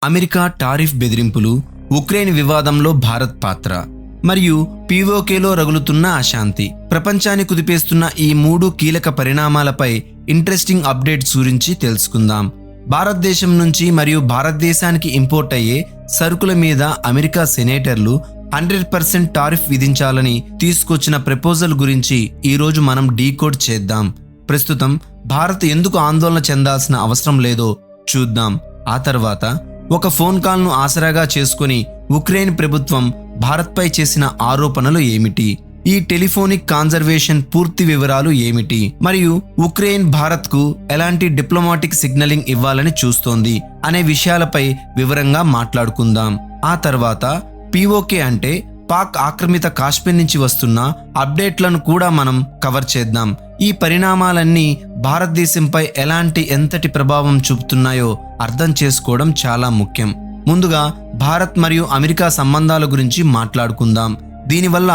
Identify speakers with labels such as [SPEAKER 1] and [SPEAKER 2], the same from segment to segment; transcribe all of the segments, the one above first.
[SPEAKER 1] America tariff బెదిరింపులు, Ukraine వివాదంలో భారత్ పాత్ర మరియు పీఓకేలో రగులుతున్న అశాంతి, ప్రపంచాన్ని కుదిపేస్తున్న ఈ 3 కీలక పరిణామాలపై ఇంట్రెస్టింగ్ అప్డేట్స్ గురించి తెలుసుకుందాం. భారతదేశం నుంచి మరియు భారతదేశానికి ఇంపోర్ట్ అయ్యే సరుకుల మీద అమెరికా సెనేటర్లు 100% టారిఫ్ విధించాలని తీసుకొచ్చిన ప్రపోజల్ గురించి ఈరోజు మనం డీకోడ్ చేద్దాం. ప్రస్తుతం భారత్ ఎందుకు ఆందోళన చెందాల్సిన అవసరం లేదో చూద్దాం. ఆ తర్వాత ఒక ఫోన్ కాల్ను ఆసరాగా చేసుకుని ఉక్రెయిన్ ప్రభుత్వం భారత్పై చేసిన ఆరోపణలు ఏమిటి, ఈ టెలిఫోనిక్ కాన్జర్వేషన్ పూర్తి వివరాలు ఏమిటి, మరియు ఉక్రెయిన్ భారత్కు ఎలాంటి డిప్లొమాటిక్ సిగ్నలింగ్ ఇవ్వాలని చూస్తోంది అనే విషయాలపై వివరంగా మాట్లాడుకుందాం. ఆ తర్వాత పీఓకే అంటే పాక్ ఆక్రమిత కాశ్మీర్ నుంచి వస్తున్న అప్డేట్లను కూడా మనం కవర్ చేద్దాం. ఈ పరిణామాలన్నీ భారతదేశంపై ఎంతటి ప్రభావం చూపుతున్నాయో అర్థం చేసుకోవడం చాలా ముఖ్యం. ముందుగా భారత్ మరియు అమెరికా సంబంధాల గురించి మాట్లాడుకుందాం. దీనివల్ల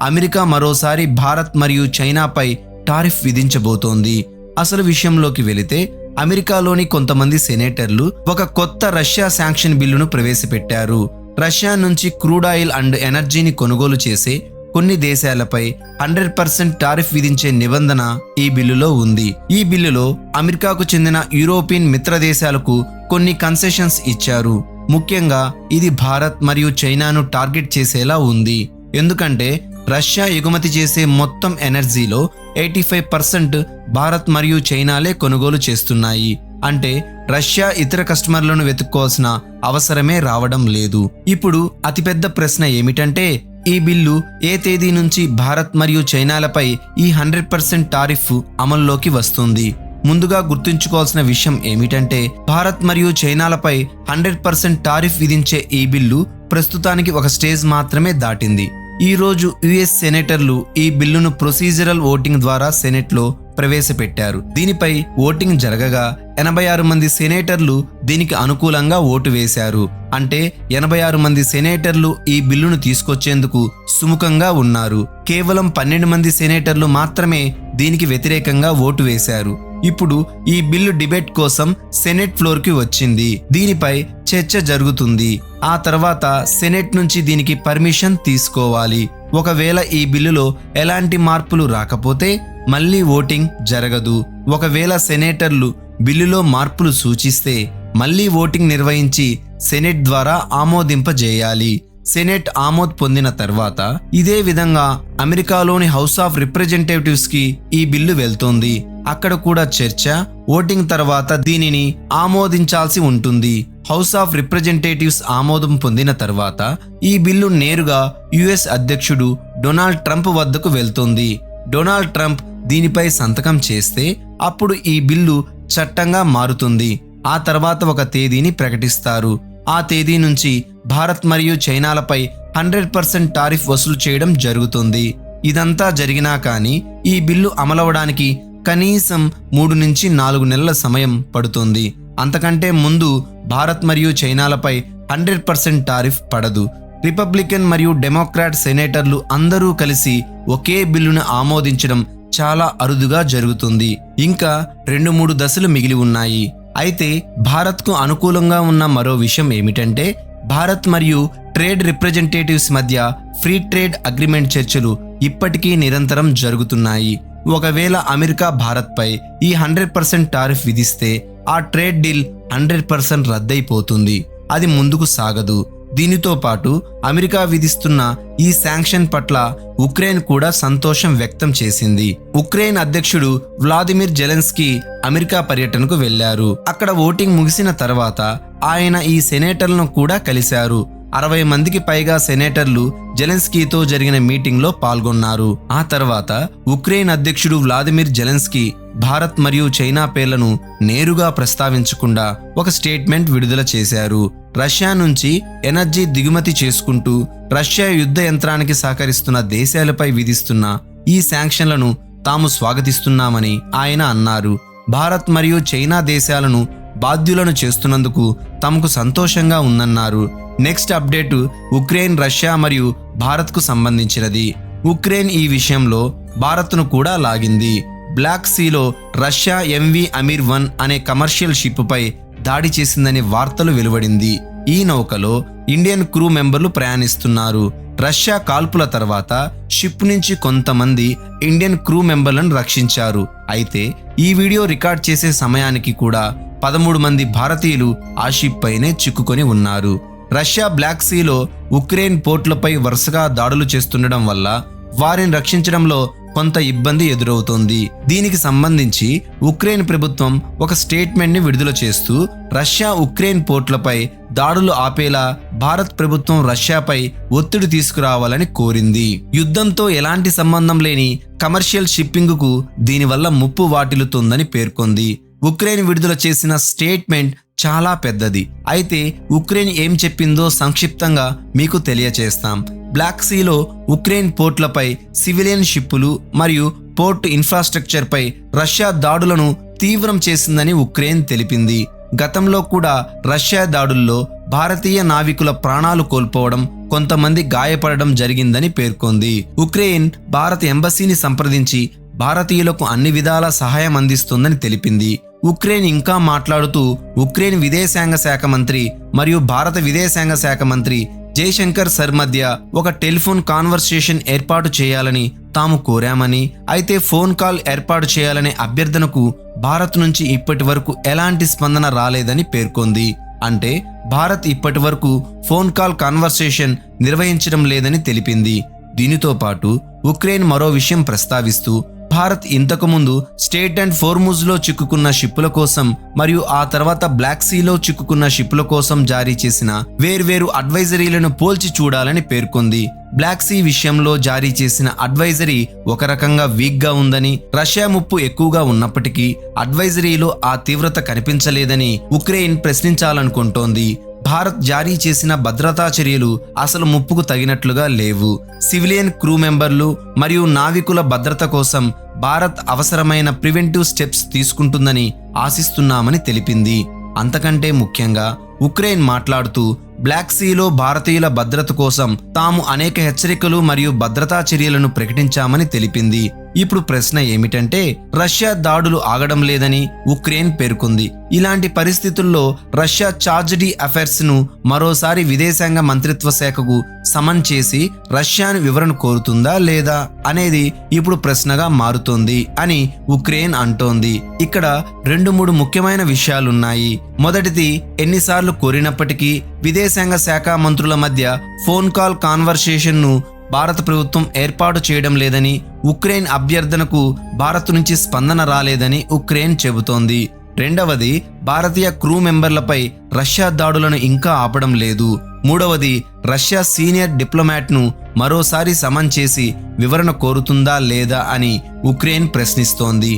[SPEAKER 1] అమెరికా మరోసారి భారత్ మరియు చైనాపై టారిఫ్ విధించబోతోంది. అసలు విషయంలోకి వెళితే అమెరికాలోని కొంతమంది సెనేటర్లు ఒక కొత్త రష్యా శాంక్షన్ బిల్లును ప్రవేశపెట్టారు. రష్యా నుంచి క్రూడ్ ఆయిల్ అండ్ ఎనర్జీని కొనుగోలు చేసే కొన్ని దేశాలపై 100% టారిఫ్ విధించే నిబంధన ఈ బిల్లులో ఉంది. ఈ బిల్లులో అమెరికాకు చెందిన యూరోపియన్ మిత్ర దేశాలకు కొన్ని కన్సెషన్స్ ఇచ్చారు. ముఖ్యంగా ఇది భారత్ మరియు చైనాను టార్గెట్ చేసేలా ఉంది. ఎందుకంటే రష్యా ఎగుమతి చేసే మొత్తం ఎనర్జీలో 85% భారత్ మరియు చైనాలే కొనుగోలు చేస్తున్నాయి. అంటే రష్యా ఇతర కస్టమర్లను వెతుక్కోవాల్సిన అవసరమే రావడం లేదు. ఇప్పుడు అతిపెద్ద ప్రశ్న ఏమిటంటే ఈ బిల్లు ఏ తేదీ నుంచి భారత్ మరియు చైనాలపై ఈ 100% టారిఫ్ అమల్లోకి వస్తుంది? ముందుగా గుర్తుంచుకోవాల్సిన విషయం ఏమిటంటే భారత్ మరియు చైనాలపై 100% టారిఫ్ విధించే ఈ బిల్లు ప్రస్తుతానికి ఒక స్టేజ్ మాత్రమే దాటింది. ఈ రోజు యుఎస్ సెనేటర్లు ఈ బిల్లును ప్రొసీజరల్ ఓటింగ్ ద్వారా సెనెట్లో ప్రవేశపెట్టారు. దీనిపై ఓటింగ్ జరగగా 86 మంది సెనేటర్లు దీనికి అనుకూలంగా ఓటు వేశారు. అంటే 86 మంది సెనేటర్లు ఈ బిల్లును తీసుకొచ్చేందుకు సుముఖంగా ఉన్నారు. కేవలం 12 మంది సెనేటర్లు మాత్రమే దీనికి వ్యతిరేకంగా ఓటు వేశారు. ఇప్పుడు ఈ బిల్లు డిబేట్ కోసం సెనెట్ ఫ్లోర్కి వచ్చింది. దీనిపై చర్చ జరుగుతుంది. ఆ తర్వాత సెనెట్ నుంచి దీనికి పర్మిషన్ తీసుకోవాలి. ఒకవేళ ఈ బిల్లులో ఎలాంటి మార్పులు రాకపోతే మళ్ళీ ఓటింగ్ జరగదు. ఒకవేళ సెనేటర్లు బిల్లులో మార్పులు సూచిస్తే మళ్ళీ ఓటింగ్ నిర్వహించి సెనెట్ ద్వారా ఆమోదింపజేయాలి. సెనెట్ ఆమోద్ పొందిన తర్వాత ఇదే విధంగా అమెరికాలోని హౌస్ ఆఫ్ రిప్రజెంటేటివ్స్ కి ఈ బిల్లు వెళ్తోంది. అక్కడ కూడా చర్చ, ఓటింగ్ తర్వాత దీనిని ఆమోదించాల్సి ఉంటుంది. హౌస్ ఆఫ్ రిప్రజెంటేటివ్స్ ఆమోదం పొందిన తర్వాత ఈ బిల్లు నేరుగా యుఎస్ అధ్యక్షుడు డొనాల్డ్ ట్రంప్ వద్దకు వెళ్తోంది. డొనాల్డ్ ట్రంప్ దీనిపై సంతకం చేస్తే అప్పుడు ఈ బిల్లు చట్టంగా మారుతుంది. ఆ తర్వాత ఒక తేదీని ప్రకటిస్తారు. ఆ తేదీ నుంచి భారత్ మరియు చైనాలపై 100% టారిఫ్ వసూలు చేయడం జరుగుతుంది. ఇదంతా జరిగినా కానీ ఈ బిల్లు అమలవడానికి కనీసం 3 నుంచి 4 నెలల సమయం పడుతుంది. అంతకంటే ముందు భారత్ మరియు చైనాలపై 100% టారిఫ్ పడదు. రిపబ్లికన్ మరియు డెమోక్రాట్ సెనేటర్లు అందరూ కలిసి ఒకే బిల్లును ఆమోదించడం చాలా అరుదుగా జరుగుతుంది. ఇంకా 2-3 దశలు మిగిలి ఉన్నాయి. అయితే భారత్కు అనుకూలంగా ఉన్న మరో విషయం ఏమిటంటే భారత్ మరియు ట్రేడ్ రిప్రజెంటేటివ్స్ మధ్య ఫ్రీ ట్రేడ్ అగ్రిమెంట్ చర్చలు ఇప్పటికీ నిరంతరం జరుగుతున్నాయి. ఒకవేళ అమెరికా భారత్పై ఈ 100% టారిఫ్ విధిస్తే ఆ ట్రేడ్ డీల్ 100% రద్దయిపోతుంది. అది ముందుకు సాగదు. దీనితో పాటు అమెరికా విధిస్తున్న ఈ శాంక్షన్ పట్ల ఉక్రెయిన్ కూడా సంతోషం వ్యక్తం చేసింది. ఉక్రెయిన్ అధ్యక్షుడు వ్లాదిమిర్ జెలెన్స్కీ అమెరికా పర్యటనకు వెళ్లారు. అక్కడ ఓటింగ్ ముగిసిన తర్వాత ఆయన ఈ సెనేటర్లను కూడా కలిశారు. 60 మందికి పైగా సెనేటర్లు జెలెన్స్కీతో జరిగిన మీటింగ్లో పాల్గొన్నారు. ఆ తర్వాత ఉక్రెయిన్ అధ్యక్షుడు వ్లాదిమిర్ జెలెన్స్కీ భారత్ మరియు చైనా పేర్లను నేరుగా ప్రస్తావించకుండా ఒక స్టేట్మెంట్ విడుదల చేశారు. రష్యా నుంచి ఎనర్జీ దిగుమతి చేసుకుంటూ రష్యా యుద్ధ యంత్రానికి సహకరిస్తున్న దేశాలపై విధిస్తున్న ఈ శాంక్షన్లను తాము స్వాగతిస్తున్నామని ఆయన అన్నారు. భారత్ మరియు చైనా దేశాలను బాధ్యులను చేస్తున్నందుకు తమకు సంతోషంగా ఉందన్నారు. నెక్స్ట్ అప్డేట్ ఉక్రెయిన్, రష్యా మరియు భారత్కు సంబంధించినది. ఉక్రెయిన్ ఈ విషయంలో భారత్ను కూడా లాగింది. బ్లాక్ సీలో రష్యా MV అమీర్ 1 అనే కమర్షియల్ షిప్ పై దాడి చేసిందని వార్తలు వెలువడింది. ఈ నౌకలో ఇండియన్ క్రూ మెంబర్లు ప్రయాణిస్తున్నారు. రష్యా కాల్పుల తర్వాత షిప్ నుంచి కొంతమంది ఇండియన్ క్రూ మెంబర్లను రక్షించారు. అయితే ఈ వీడియో రికార్డ్ చేసే సమయానికి కూడా 13 మంది భారతీయులు ఆ షిప్ పైనే చిక్కుకొని ఉన్నారు. రష్యా బ్లాక్ సీలో ఉక్రెయిన్ పోర్టులపై వరుసగా దాడులు చేస్తుండడం వల్ల వారిని రక్షించడంలో కొంత ఇబ్బంది ఎదురవుతోంది. దీనికి సంబంధించి ఉక్రెయిన్ ప్రభుత్వం ఒక స్టేట్మెంట్ ని విడుదల చేస్తూ రష్యా ఉక్రెయిన్ పోర్టులపై దాడులు ఆపేలా భారత్ ప్రభుత్వం రష్యాపై ఒత్తిడి తీసుకురావాలని కోరింది. యుద్ధంతో ఎలాంటి సంబంధం లేని కమర్షియల్ షిప్పింగ్ కు దీనివల్ల ముప్పు వాటిల్లుతుందని పేర్కొంది. ఉక్రెయిన్ విడుదల చేసిన స్టేట్మెంట్ చాలా పెద్దది. అయితే ఉక్రెయిన్ ఏం చెప్పిందో సంక్షిప్తంగా మీకు తెలియచేస్తాం. బ్లాక్ సీలో ఉక్రెయిన్ పోర్టులపై సివిలియన్ షిప్పులు మరియు పోర్ట్ ఇన్ఫ్రాస్ట్రక్చర్ పై రష్యా దాడులను తీవ్రం చేసిందని ఉక్రెయిన్ తెలిపింది. గతంలో కూడా రష్యా దాడుల్లో భారతీయ నావికుల ప్రాణాలు కోల్పోవడం, కొంతమంది గాయపడడం జరిగిందని పేర్కొంది. ఉక్రెయిన్ భారత ఎంబసీని సంప్రదించి భారతీయులకు అన్ని విధాల సహాయం అందిస్తుందని తెలిపింది. ఉక్రెయిన్ ఇంకా మాట్లాడుతూ ఉక్రెయిన్ విదేశాంగ శాఖ మంత్రి మరియు భారత విదేశాంగ శాఖ మంత్రి జైశంకర్ సర్ మధ్య ఒక టెలిఫోన్ కాన్వర్సేషన్ ఏర్పాటు చేయాలని తాము కోరామని, అయితే ఫోన్ కాల్ ఏర్పాటు చేయాలనే అభ్యర్థనకు భారత్ నుంచి ఇప్పటి వరకు ఎలాంటి స్పందన రాలేదని పేర్కొంది. అంటే భారత్ ఇప్పటి వరకు ఫోన్ కాల్ కాన్వర్సేషన్ నిర్వహించడం లేదని తెలిపింది. దీనితో పాటు ఉక్రెయిన్ మరో విషయం ప్రస్తావిస్తూ భారత్ ఇంతకుముందు స్టేట్ అండ్ ఫోర్ముజ్లో చిక్కుకున్న షిప్పుల కోసం మరియు ఆ తర్వాత బ్లాక్ సీలో చిక్కుకున్న షిప్పుల కోసం జారీ చేసిన వేర్వేరు అడ్వైజరీలను పోల్చి చూడాలని పేర్కొంది. బ్లాక్ సీ విషయంలో జారీ చేసిన అడ్వైజరీ ఒక రకంగా వీక్ గా ఉందని, రష్యా ముప్పు ఎక్కువగా ఉన్నప్పటికీ అడ్వైజరీలో ఆ తీవ్రత కనిపించలేదని ఉక్రెయిన్ ప్రశ్నించాలనుకుంటోంది. భారత్ జారీ చేసిన భద్రతా చర్యలు అసలు ముప్పుకు తగినట్లుగా లేవు. సివిలియన్ క్రూ మెంబర్లు మరియు నావికుల భద్రత కోసం భారత్ అవసరమైన ప్రివెంటివ్ స్టెప్స్ తీసుకుంటుందని ఆశిస్తున్నామని తెలిపింది. అంతకంటే ముఖ్యంగా ఉక్రెయిన్ మాట్లాడుతూ బ్లాక్ సీలో భారతీయుల భద్రత కోసం తాము అనేక హెచ్చరికలు మరియు భద్రతా చర్యలను ప్రకటించామని తెలిపింది. ఇప్పుడు ప్రశ్న ఏమిటంటే, రష్యా దాడులు ఆగడం లేదని ఉక్రెయిన్ పేర్కొంది. ఇలాంటి పరిస్థితుల్లో రష్యా చార్జ్ డి అఫైర్స్ ను మరోసారి విదేశాంగ మంత్రిత్వ శాఖకు సమన్ చేసి రష్యాను వివరణ కోరుతుందా లేదా అనేది ఇప్పుడు ప్రశ్నగా మారుతోంది అని ఉక్రెయిన్ అంటోంది. ఇక్కడ 2-3 ముఖ్యమైన విషయాలున్నాయి. మొదటిది, ఎన్నిసార్లు కోరినప్పటికీ విదేశాంగ శాఖ మంత్రుల మధ్య ఫోన్ కాల్ కాన్వర్సేషన్ ను భారత ప్రభుత్వం ఏర్పాటు చేయడం లేదని, ఉక్రెయిన్ అభ్యర్థనకు భారత్ నుంచి స్పందన రాలేదని ఉక్రెయిన్ చెబుతోంది. రెండవది, భారతీయ క్రూ మెంబర్లపై రష్యా దాడులను ఇంకా ఆపడం లేదు. మూడవది, రష్యా సీనియర్ డిప్లొమాట్ ను మరోసారి సమన్ చేసి వివరణ కోరుతుందా లేదా అని ఉక్రెయిన్ ప్రశ్నిస్తోంది.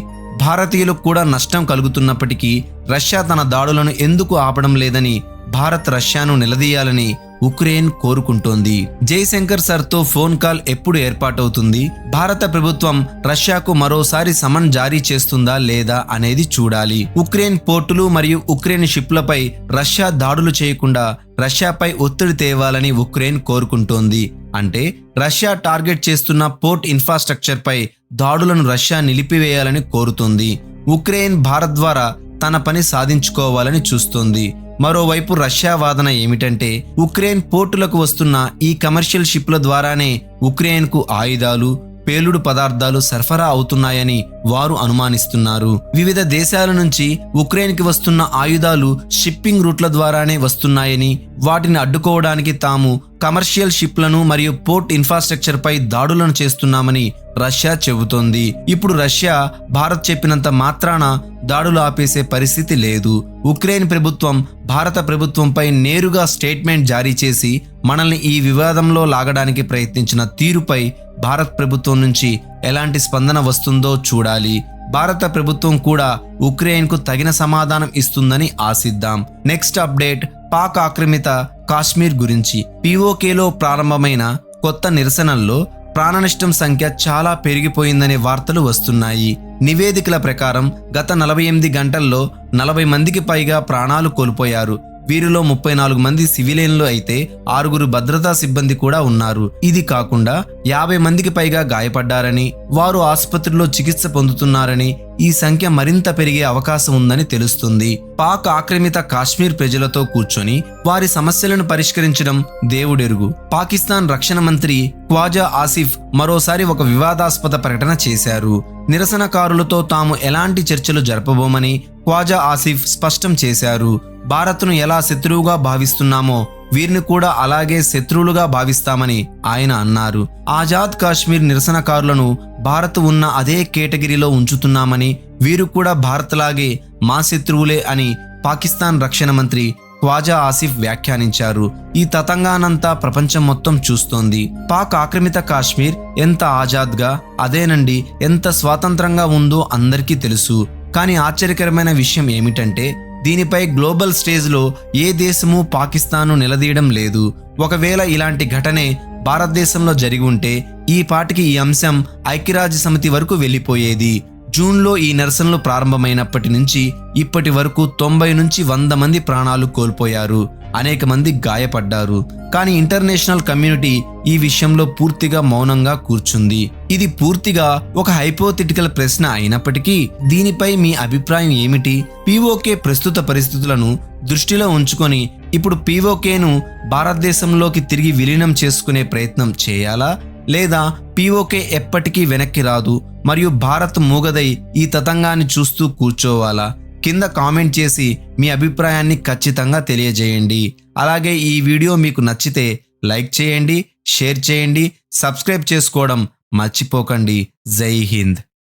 [SPEAKER 1] భారతీయులకు కూడా నష్టం కలుగుతున్నప్పటికీ రష్యా తన దాడులను ఎందుకు ఆపడం లేదని భారత్ రష్యాను నిలదీయాలని ఉక్రెయిన్ కోరుకుంటోంది. జైశంకర్ సర్తో ఫోన్ కాల్ ఎప్పుడు ఏర్పాటవుతుంది? భారత ప్రభుత్వం రష్యాకు మరోసారి సమన్ జారీ చేస్తుందా లేదా అనేది చూడాలి. ఉక్రెయిన్ పోర్టులు మరియు ఉక్రెయిన్ షిప్లపై రష్యా దాడులు చేయకుండా రష్యాపై ఒత్తిడి తేవాలని ఉక్రెయిన్ కోరుకుంటోంది. అంటే రష్యా టార్గెట్ చేస్తున్న పోర్ట్ ఇన్ఫ్రాస్ట్రక్చర్ పై దాడులను రష్యా నిలిపివేయాలని కోరుతోంది. ఉక్రెయిన్ భారత్ ద్వారా తన పని సాధించుకోవాలని చూస్తోంది. మరోవైపు రష్యా వాదన ఏమిటంటే, ఉక్రెయిన్ పోర్టులకు వస్తున్న ఈ కమర్షియల్ షిప్ల ద్వారానే ఉక్రెయిన్కు ఆయుధాలు, పేలుడు పదార్థాలు సరఫరా అవుతున్నాయని వారు అనుమానిస్తున్నారు. వివిధ దేశాల నుంచి ఉక్రెయిన్కి వస్తున్న ఆయుధాలు షిప్పింగ్ రూట్ల ద్వారానే వస్తున్నాయని, వాటిని అడ్డుకోవడానికి తాము కమర్షియల్ షిప్లను మరియు పోర్ట్ ఇన్ఫ్రాస్ట్రక్చర్ పై దాడులను చేస్తున్నామని రష్యా చెబుతోంది. ఇప్పుడు రష్యా భారత్ చెప్పినంత మాత్రాన దాడులు ఆపేసే పరిస్థితి లేదు. ఉక్రెయిన్ ప్రభుత్వం భారత ప్రభుత్వంపై నేరుగా స్టేట్మెంట్ జారీ చేసి మనల్ని ఈ వివాదంలో లాగడానికి ప్రయత్నించిన తీరుపై భారత్ ప్రభుత్వం నుంచి ఎలాంటి స్పందన వస్తుందో చూడాలి. భారత ప్రభుత్వం కూడా ఉక్రెయిన్కు తగిన సమాధానం ఇస్తుందని ఆశిద్దాం. నెక్స్ట్ అప్డేట్, పాక్ ఆక్రమిత కాశ్మీర్ గురించి. పీఓకేలో ప్రారంభమైన కొత్త నిరసనల్లో ప్రాణనష్టం సంఖ్య చాలా పెరిగిపోయిందనే వార్తలు వస్తున్నాయి. నివేదికల ప్రకారం గత 48 గంటల్లో 40 మందికి పైగా ప్రాణాలు కోల్పోయారు. వీరిలో 34 మంది సివిలియన్లు అయితే 6 భద్రతా సిబ్బంది కూడా ఉన్నారు. ఇది కాకుండా 50 మందికి పైగా గాయపడ్డారని, వారు ఆసుపత్రిలో చికిత్స పొందుతున్నారని, ఈ సంఖ్య మరింత పెరిగే అవకాశం ఉందని తెలుస్తుంది. పాక్ ఆక్రమిత కాశ్మీర్ ప్రజలతో కూర్చొని వారి సమస్యలను పరిష్కరించడం దేవుడెరుగు. పాకిస్తాన్ రక్షణ మంత్రి ఖ్వాజా ఆసిఫ్ మరోసారి ఒక వివాదాస్పద ప్రకటన చేశారు. నిరసనకారులతో తాము ఎలాంటి చర్చలు జరపబోమని ఖ్వాజా ఆసిఫ్ స్పష్టం చేశారు. భారత్ను ఎలా శత్రువుగా భావిస్తున్నామో వీరిని కూడా అలాగే శత్రువులుగా భావిస్తామని ఆయన అన్నారు. ఆజాద్ కాశ్మీర్ నిరసనకారులను భారత్ ఉన్న అదే కేటగిరీలో ఉంచుతున్నామని, వీరు కూడా భారత్ లాగే మా శత్రువులే అని పాకిస్తాన్ రక్షణ మంత్రి ఖ్వాజా ఆసిఫ్ వ్యాఖ్యానించారు. ఈ తతంగానంతా ప్రపంచం మొత్తం చూస్తోంది. పాక్ ఆక్రమిత కాశ్మీర్ ఎంత ఆజాద్గా, అదేనండి ఎంత స్వాతంత్రంగా ఉందో అందరికీ తెలుసు. కానీ ఆశ్చర్యకరమైన విషయం ఏమిటంటే దీనిపై గ్లోబల్ స్టేజ్లో ఏ దేశమూ పాకిస్తాన్ను నిలదీయడం లేదు. ఒకవేళ ఇలాంటి ఘటనే భారతదేశంలో జరిగి ఉంటే ఈ పాటికి ఈ అంశం ఐక్యరాజ్య సమితి వరకు వెళ్ళిపోయేది. జూన్లో ఈ నిరసనలు ప్రారంభమైనప్పటి నుంచి ఇప్పటి వరకు 90 నుంచి 100 మంది ప్రాణాలు కోల్పోయారు, అనేక మంది గాయపడ్డారు. కానీ ఇంటర్నేషనల్ కమ్యూనిటీ ఈ విషయంలో పూర్తిగా మౌనంగా కూర్చుంది. ఇది పూర్తిగా ఒక హైపోథెటికల్ ప్రశ్న అయినప్పటికీ దీనిపై మీ అభిప్రాయం ఏమిటి? పీఓకే ప్రస్తుత పరిస్థితులను దృష్టిలో ఉంచుకొని ఇప్పుడు పీఓకేను భారతదేశంలోకి తిరిగి విలీనం చేసుకునే ప్రయత్నం చేయాలా, లేదా పీఓకే ఎప్పటికీ వెనక్కి రాదు మరియు భారత్ మూగదై ఈ తతంగాన్ని చూస్తూ కూర్చోవాలా? కింద కామెంట్ చేసి మీ అభిప్రాయాన్ని ఖచ్చితంగా తెలియజేయండి. అలాగే ఈ వీడియో మీకు నచ్చితే లైక్ చేయండి, షేర్ చేయండి, సబ్స్క్రైబ్ చేసుకోవడం మర్చిపోకండి. జై హింద్.